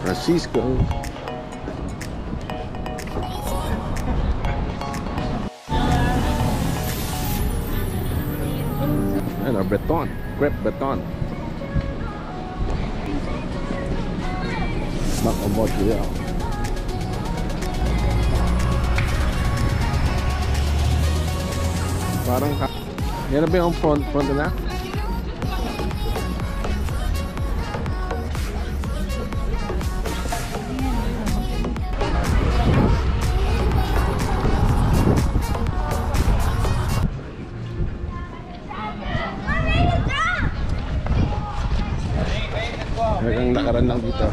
Francisco. Ano, Breton, crepe Breton. Snack about here. Parang yan na ba yung front na? Ang lakaran lang dito.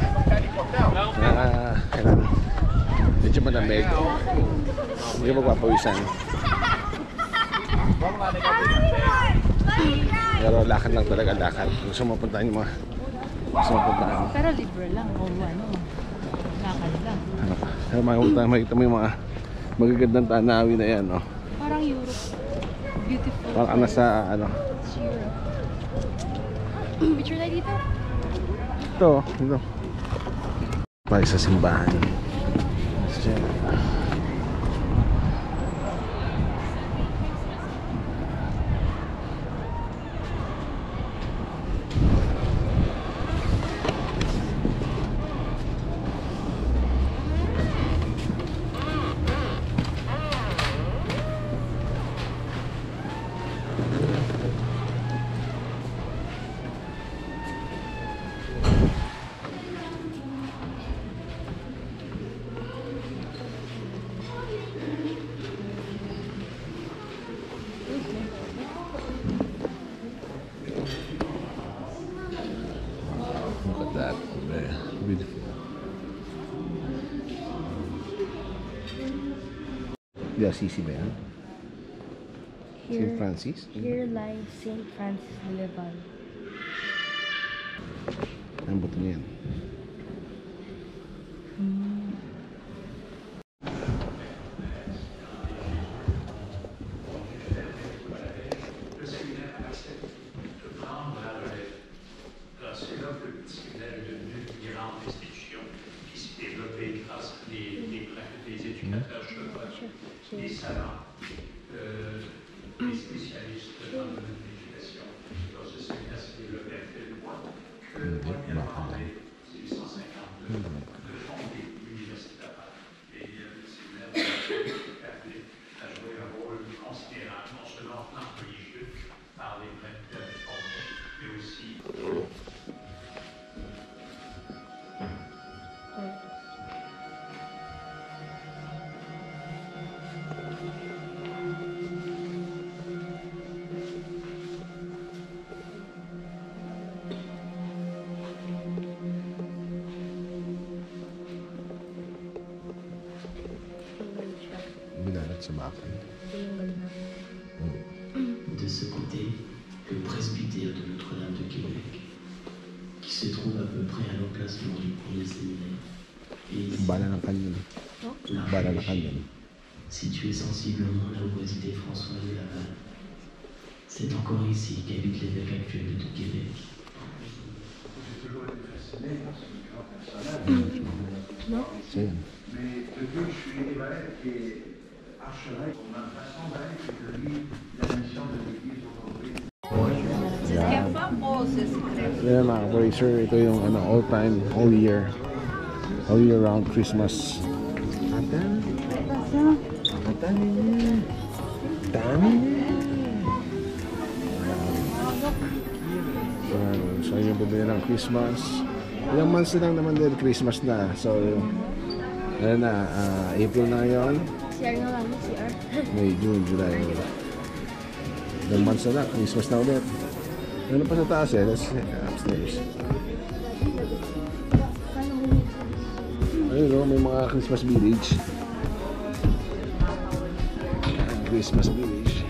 Medyo malamig. Hindi ka magpapawisan. Pero lakad lang talaga, lakad. Gusto mo puntahan yung mga pero libre lang o ano, lakad lang. Pero makikita mo yung mga magagandang tanawin na yan, no? Parang Europe. Beautiful. Parang nasa ano. It's Europe. Picture na dito. Ito. Tayo sa simbahan. Look at that, beautiful. Yeah, Assisi ba yan? St. Francis? Here lies St. Francis de Leval. Ang buto niyan. Des savants, des spécialistes en éducation. Alors, ce séminaire s'est développé à tel point que moyennement en 1852 de fonder l'université à Paris. Et le séminaire a appelé à jouer un rôle considérable, non seulement en religieux, par les prêtres formés, mais aussi de ce côté, le presbytère de Notre-Dame de Québec, qui se trouve à peu près à l'emplacement du premier séminaire, et ici, Bala na kanyan. situé sensiblement là où résidait François de Laval. C'est encore ici qu'habite l'évêque actuel de Québec. j'ai toujours été fasciné par ce grand personnage. Non. Mais depuis que je suis évêque et archevêque, ma façon d'être et de vivre la mission de l'Église aujourd'hui. Yan mga racer, ito yung all time, all year round Christmas. So yung bumili ng Christmas, ilang months na lang naman din Christmas na. So ano na, April na ngayon, CR nga lang, CR. May, June, July. Ilang months na, Christmas na ulit. Ano pa sa taas eh, that's upstairs. Ayun o, may mga Christmas village. Christmas village.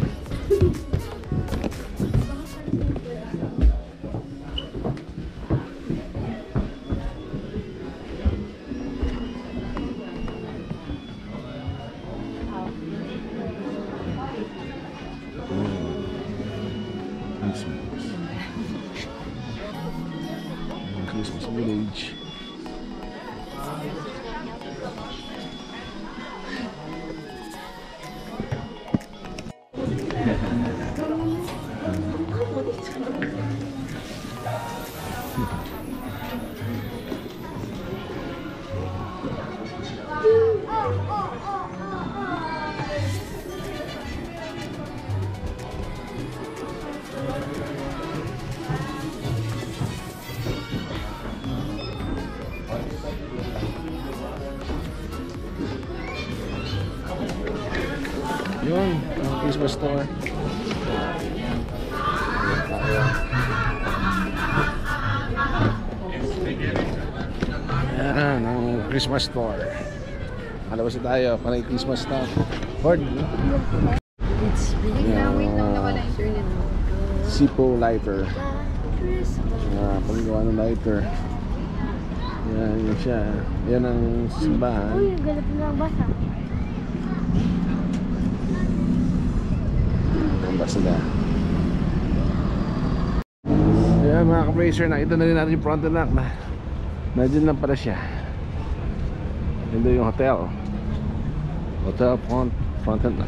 Christmas village. Christmas store. Ayan, ang Christmas store. Alabas na tayo para yung Christmas store. Ford, no? It's big. Wait lang, nawala yung internet. Sipo lighter. Panggawa ng lighter. Yan, yun siya. Yan ang simbahan. Uy, galap na ang basa. Ang basa na. Ayan mga ka-bracer, nakita na rin natin yung Frontenac na nandiyan lang pala siya. Ito yung hotel. Hotel Frontenac.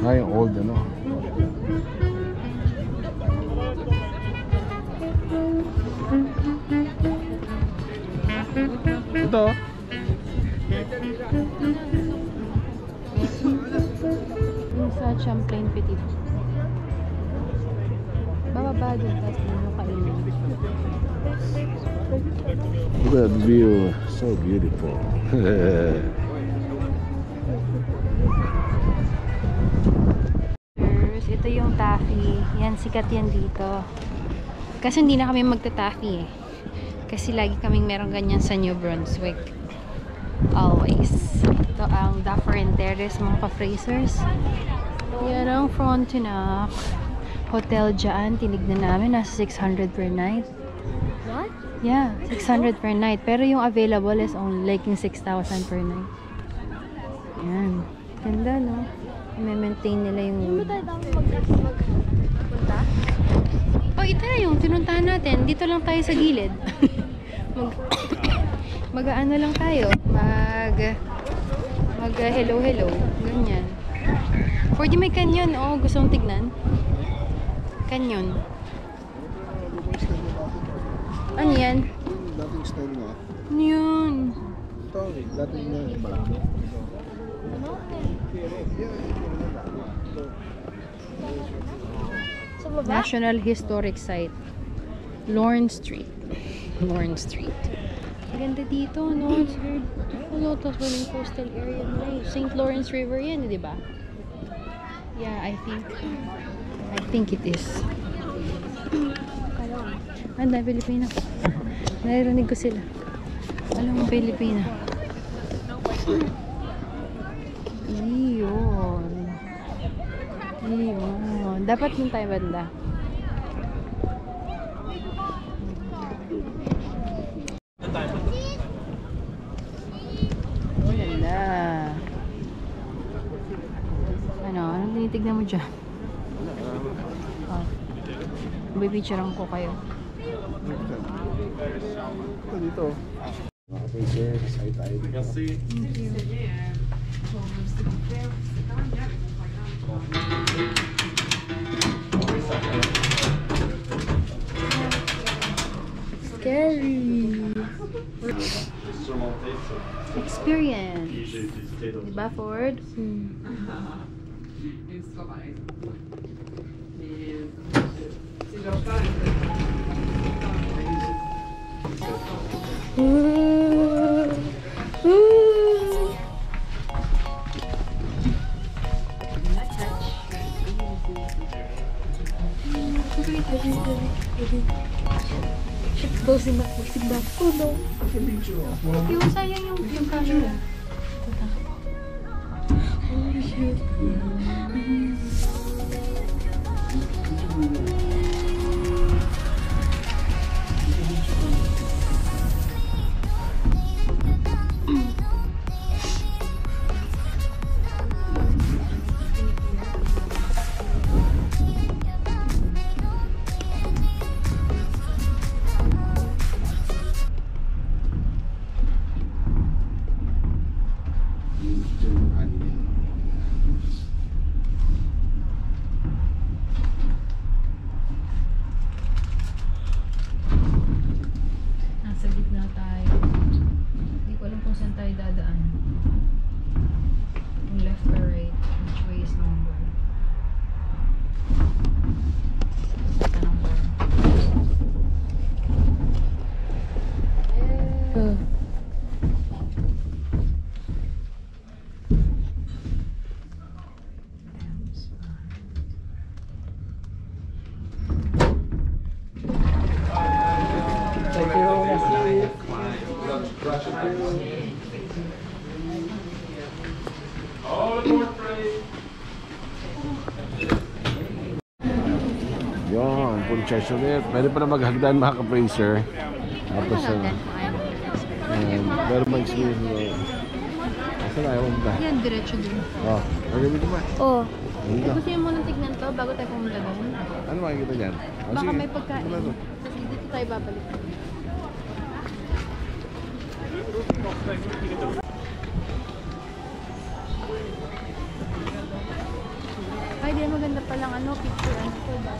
Ay, old ano. Ito. Yung sa Champlain Petit. Bababa dun, tapos yung kainin. Look at that view. So beautiful. Ito yung taffy. Yan, sikat yan dito. Kasi hindi na kami magta-taffy eh. Kasi lagi kaming meron ganyan sa New Brunswick. Always. Ito ang Duffer and Terrace, mga ka-Frasers. Yan ang Frontenac Hotel dyan. Tinignan namin. Nasa 600 per night. What? Yeah, 600 per night. Pero yung available is only like 6,000 per night. Yan. Ganda, no? I-maintain nila yung... Hindi tayo dapat magpunta? Oh, ito na yung tinuntahan natin. Dito lang tayo sa gilid. Mag-ano lang tayo. Hello. Ganyan. For di may canyon. Oh, gusto mong tignan? Canyon. Ano yan? Dating style nga. Ano yun? Ito, dating nga. Malaki. Sa baba? National Historic Site. Lorne Street. Maganda dito, no? It's very beautiful. Tapos walang coastal area nila. St. Lawrence River yan, di ba? Yeah, I think it is. Anda, Pilipina. Naririnig ko sila. Alam mo, Pilipina. Iyon. Dapat nun tayo banda. Ganda. Anong tinitignan mo dyan? Oh. Bibicturean ko kayo. Ito dito. Mga ka-bracer, side tayo dito. Scary. Experience. Diba, Ford? Closing back. Oh no. Yung sayang yung camera. Holy shit. yung church ulit. Pwede pa na maghagdan mga ka-bracer. Tapos, pero mag-experience mo. Asa na, ayaw mo ba? Yan, diretso dun. Oh, pwede mo ba? Oo. Gusto niyo muna tignan to bago tayo pumunta doon? Ano makikita dyan? Oh, Baka sige. may pagkain. Ano to? Tapos dito tayo babalik. Ay, di maganda palang ano, picture ano to ba?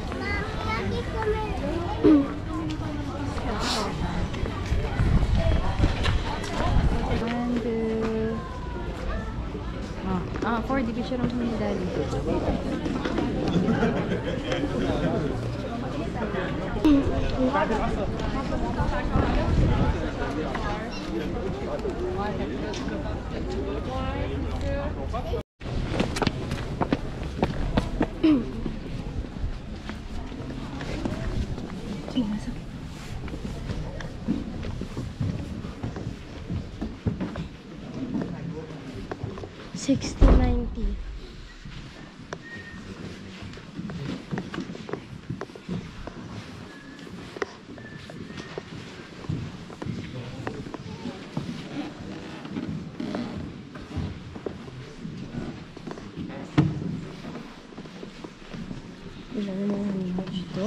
And, for the picture ng ni Daddy. Sumasakit. 60-90. Wala namang muna dito.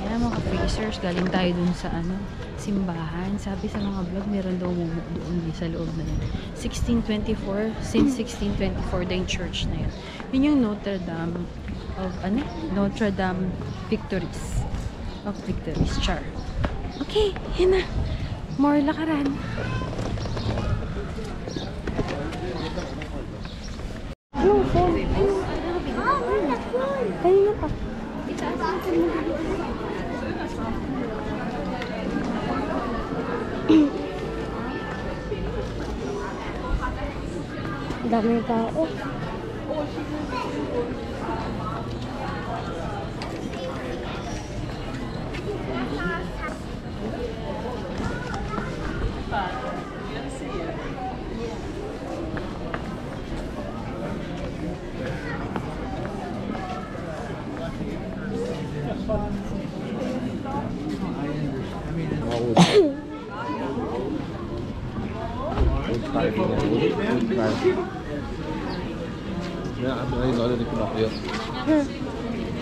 Ayan mga ka-freezers, galing tayo dun sa ano, simbahan. Sabi sa mga vlog, meron daw mumu doon sa loob na yun. 1624, since 1624 daw yung church na yun. Yun yung Notre Dame of, ano? Notre Dame Victories. Of Victories, char. Okay, yun na. More lakaran. Anong phone? Kanina pa. Daming tao. Ya, ano ay lolo ni Pinocchio.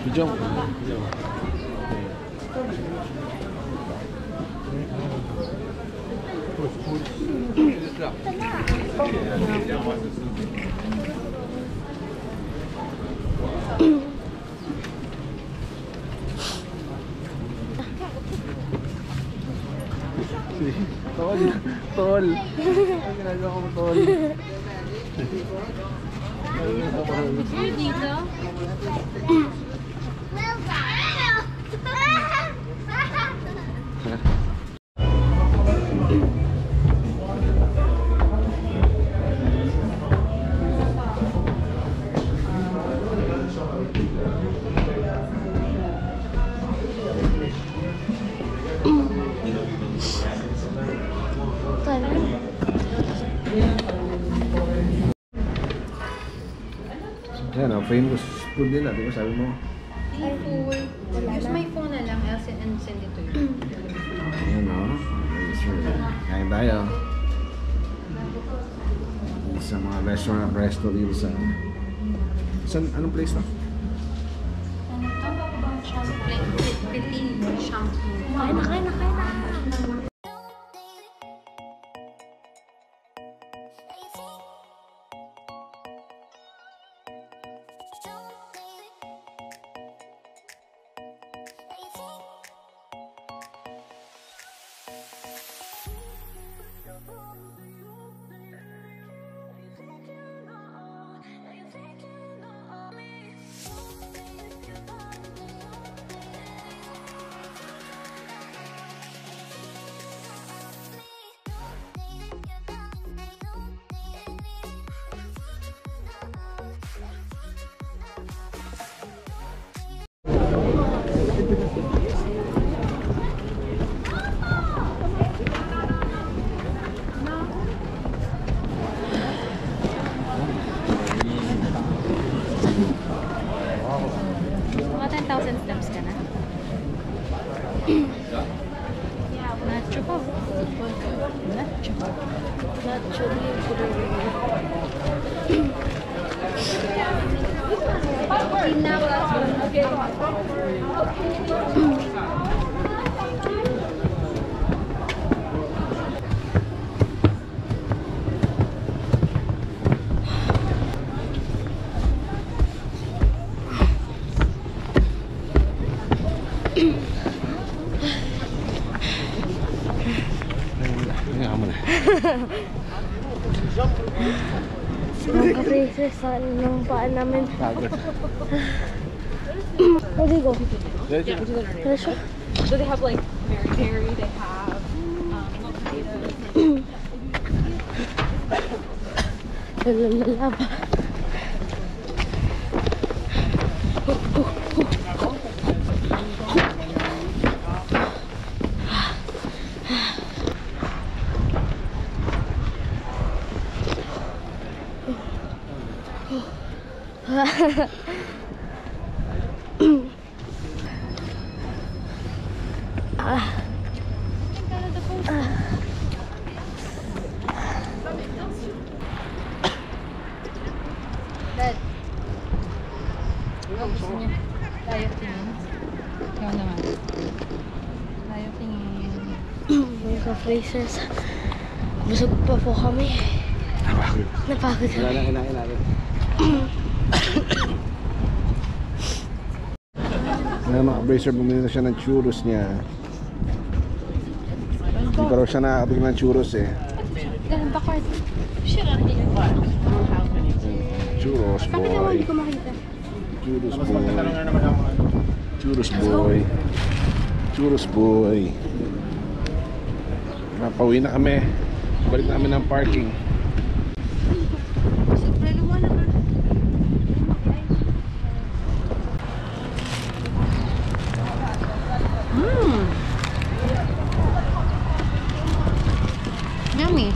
Video. Tol, tol. Ang ginagawa ko, tol. Dito? Yan, famous food nila, di ba sabi mo? Use my phone na lang, I'll send it to you. Ayan o. Kain tayo. Sa mga resto dito sa... Anong place na? Ano to? Shampoo. Petit shampoo. Kain na, kain na, kain na. ketchup. Not chili. Hinga mo na. Mga ka-freezer sa ng paan namin. Pagod. Where do you go? Let's Let's go. So they have like Mary Berry, they have potatoes. Lalalaba. Dad. Gusto niya. Tayo tingin. Ikaw naman. Tayo tingin. Mga ka-freezers. Busog pa po kami. Napagod Wala kami. na kinain natin. Ngayon mga bracer, bumili na siya ng churros niya. Hindi pa raw siya nakakabig ng churros eh. Ganun ba, Card? Churros Bakit naman boy. hindi ko makita? Churros boy. Churros boy. Churros boy. Napauwi na kami. Balik na kami ng parking. Sobrang lumalang ba? Yummy.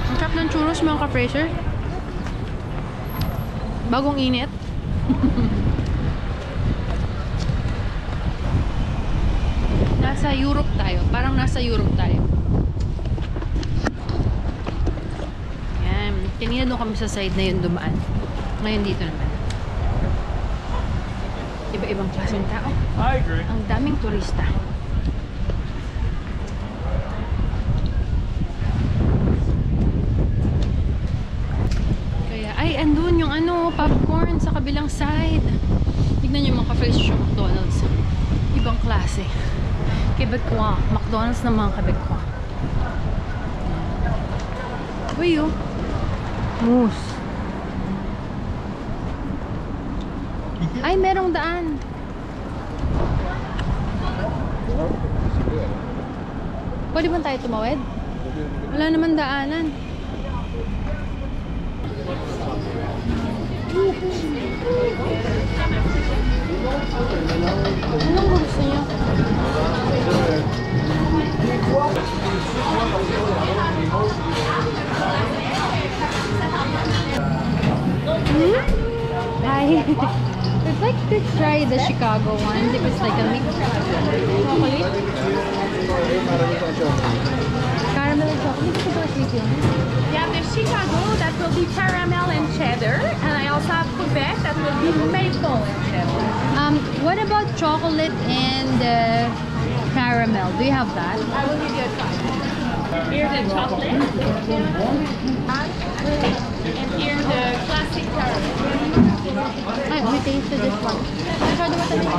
Ang sarap ng churros mga ka-freezer. Bagong init. Nasa Europe tayo. Parang nasa Europe tayo. Yan. Kanina doon kami sa side na yun dumaan. Ngayon dito naman. Iba-ibang klaseng tao. I agree. Ang daming turista. Kaya, ay, andun yung ano, popcorn sa kabilang side. Tignan nyo mga ka-fresh yung McDonald's. Ibang klase. Quebecois. McDonald's ng mga Quebecois. Uy, oh. Moose. Ay, merong daan. Pwede ba tayo tumawid? Wala naman daanan. Anong gusto niyo? Hi. We'd like to try the Chicago one. If it's like a mix chocolate. Caramel and chocolate. Super sweet yun. Yeah, the Chicago, that will be caramel and cheddar. And I also have Quebec, that will be maple and cheddar. What about chocolate and caramel? Do you have that? I will give you a try. Here's the chocolate. And here's the classic caramel. Ay, we tasted this one. Masyado ba talaga?